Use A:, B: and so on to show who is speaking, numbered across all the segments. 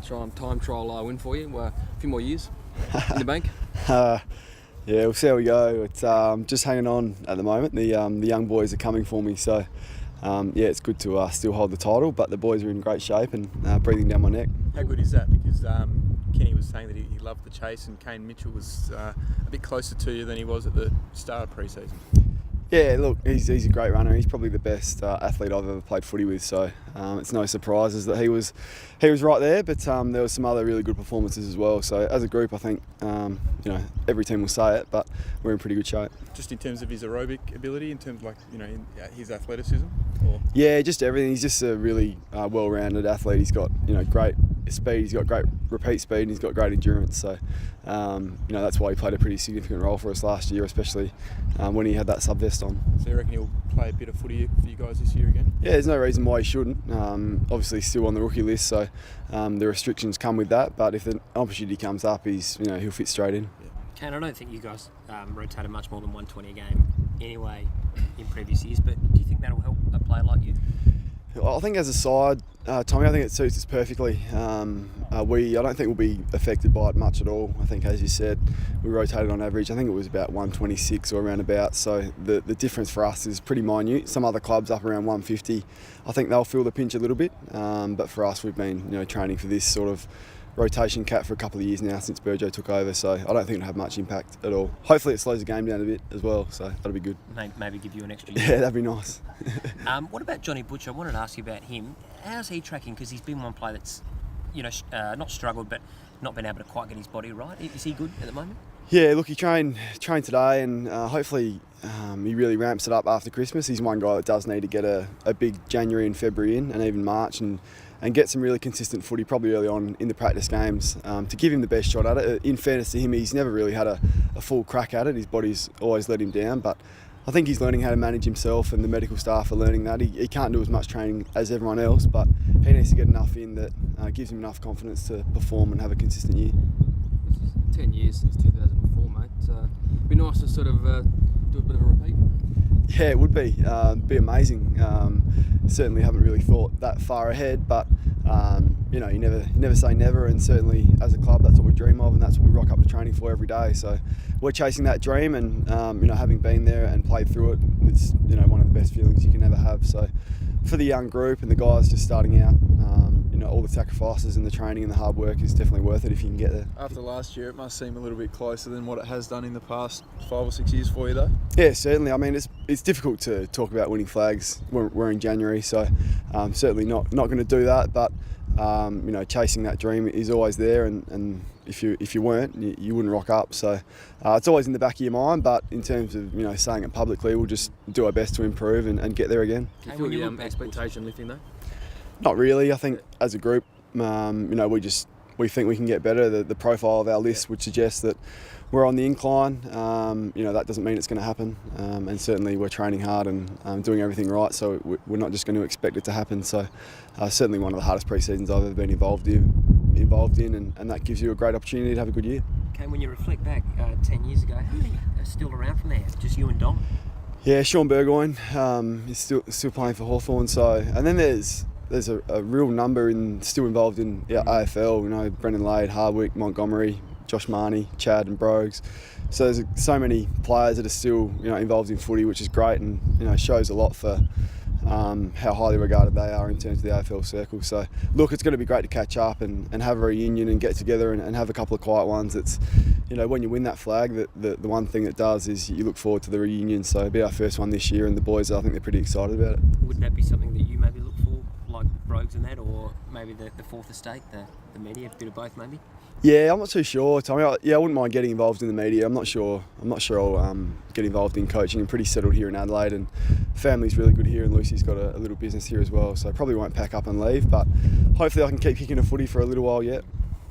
A: time trial win for you? A few more years in the bank?
B: Yeah, we'll see how we go. It's just hanging on at the moment. The young boys are coming for me, so yeah, it's good to still hold the title, but the boys are in great shape and breathing down my neck.
C: How good is that? Because Kenny was saying that he loved the chase, and Kane Mitchell was a bit closer to you than he was at the start of pre-season.
B: Yeah, look, he's a great runner. He's probably the best athlete I've ever played footy with, so it's no surprises that he was right there. But there were some other really good performances as well. So as a group, I think every team will say it, but we're in pretty good shape.
C: Just in terms of his aerobic ability, in terms of his athleticism. Or?
B: Yeah, just everything. He's just a really well-rounded athlete. He's got great speed. He's got great repeat speed, and he's got great endurance. So that's why he played a pretty significant role for us last year, especially when he had that sub vest on.
C: So you reckon he'll play a bit of footy for you guys this year again?
B: Yeah, there's no reason why he shouldn't. Obviously, he's still on the rookie list, so the restrictions come with that. But if an opportunity comes up, he'll fit straight in.
D: Yeah. Kane, I don't think you guys rotated much more than 120 a game anyway in previous years, but do you think that'll help a player like you?
B: I think as a side, Tommy, I think it suits us perfectly. I don't think we'll be affected by it much at all. I think, as you said, we rotated on average. I think it was about 126 or around about. So the difference for us is pretty minute. Some other clubs up around 150. I think they'll feel the pinch a little bit. But for us, we've been training for this sort of rotation cap for a couple of years now since Burjo took over, so I don't think it'll have much impact at all. Hopefully it slows the game down a bit as well, so that'll be good.
D: Maybe give you an extra year.
B: Yeah, that'd be nice.
D: What about Johnny Butcher? I wanted to ask you about him. How's he tracking? Because he's been one player that's not struggled but not been able to quite get his body right. Is he good at the moment?
B: Yeah, look, he trained today, and hopefully he really ramps it up after Christmas. He's one guy that does need to get a big January and February in, and even March, and get some really consistent footy probably early on in the practice games to give him the best shot at it. In fairness to him, he's never really had a full crack at it. His body's always let him down, but I think he's learning how to manage himself, and the medical staff are learning that. He can't do as much training as everyone else, but he needs to get enough in that gives him enough confidence to perform and have a consistent year.
A: This is 10 years since 2004, mate. It'd be nice to sort of do a bit of a repeat.
B: Yeah, it would be. Be amazing. Certainly haven't really thought that far ahead, but you never say never, and certainly as a club that's what we dream of, and that's what we rock up to training for every day. So we're chasing that dream, and having been there and played through it, it's one of the best feelings you can ever have. So for the young group and the guys just starting out, all the sacrifices and the training and the hard work is definitely worth it if you can get there.
C: After last year, it must seem a little bit closer than what it has done in the past 5 or 6 years for you, though.
B: Yeah, certainly. I mean, it's difficult to talk about winning flags. We're in January, so certainly not going to do that. But chasing that dream is always there, and if you weren't, you wouldn't rock up. So it's always in the back of your mind. But in terms of saying it publicly, we'll just do our best to improve and get there again.
A: Do you feel the expectation lifting though?
B: Not really. I think as a group, we think we can get better. The profile of our list would suggest that we're on the incline. That doesn't mean it's going to happen, and certainly we're training hard and doing everything right. So we're not just going to expect it to happen. So certainly one of the hardest pre-seasons I've ever been involved in, and that gives you a great opportunity to have a good year.
D: Okay, when you reflect back 10 years ago, how many are still around from there? Just you and Dom? Yeah,
B: Sean Burgoyne is still playing for Hawthorn. So, and then there's a real number still involved in AFL. Brendan Lade, Hardwick, Montgomery, Josh Marnie, Chad and Brogues. So there's so many players that are still involved in footy, which is great, and shows a lot for how highly regarded they are in terms of the AFL circle. So look, it's going to be great to catch up and have a reunion and get together and have a couple of quiet ones. It's when you win that flag, the one thing it does is you look forward to the reunion. So it'll be our first one this year, and the boys, I think they're pretty excited about it.
D: Would that be something that you maybe look for, like Brogues and that, or maybe the fourth estate, the media, a bit of both maybe?
B: Yeah, I'm not too sure, Tommy. I wouldn't mind getting involved in the media. I'm not sure I'll get involved in coaching. I'm pretty settled here in Adelaide, and family's really good here, and Lucy's got a little business here as well, so I probably won't pack up and leave, but hopefully I can keep kicking a footy for a little while yet.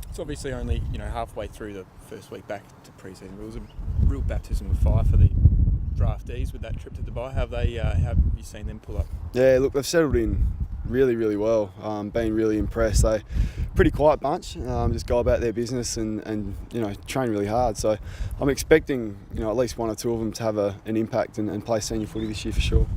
C: It's obviously only halfway through the first week back to pre-season. It was a real baptism of fire for the draftees with that trip to Dubai. Have you seen them pull up?
B: Yeah, look, they've settled in really, really well. Been really impressed. They pretty quiet bunch. Just go about their business and train really hard. So I'm expecting at least one or two of them to have an impact and play senior footy this year for sure.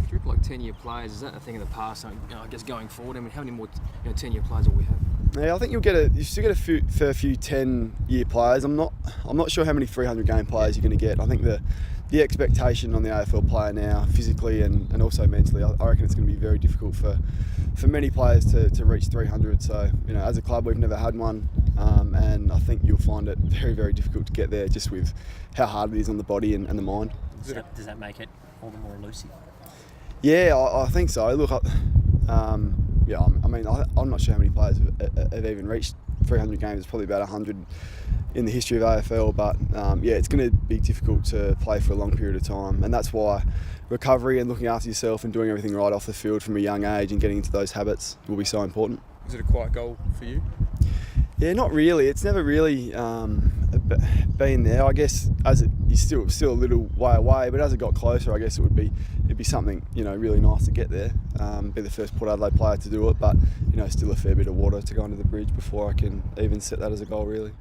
A: Group like 10-year players, is that a thing in the past? I guess going forward, how many more 10-year players will we have?
B: Yeah, I think you still get a fair few 10-year players. I'm not sure how many 300 game players you're going to get. I think the expectation on the AFL player now, physically and also mentally, I reckon it's going to be very difficult for many players to reach 300. So, as a club, we've never had one, and I think you'll find it very, very difficult to get there, just with how hard it is on the body and the mind.
D: Does that make it all the more elusive?
B: Yeah, I think so. Look, I'm not sure how many players have even reached 300 games. It's probably about 100 in the history of AFL, but it's going to be difficult to play for a long period of time, and that's why recovery and looking after yourself and doing everything right off the field from a young age and getting into those habits will be so important.
C: Is it a quiet goal for you?
B: Yeah, not really. It's never really been there. I guess you're still a little way away, but as it got closer, I guess it'd be something really nice to get there. Be the first Port Adelaide player to do it, but still a fair bit of water to go under the bridge before I can even set that as a goal, really.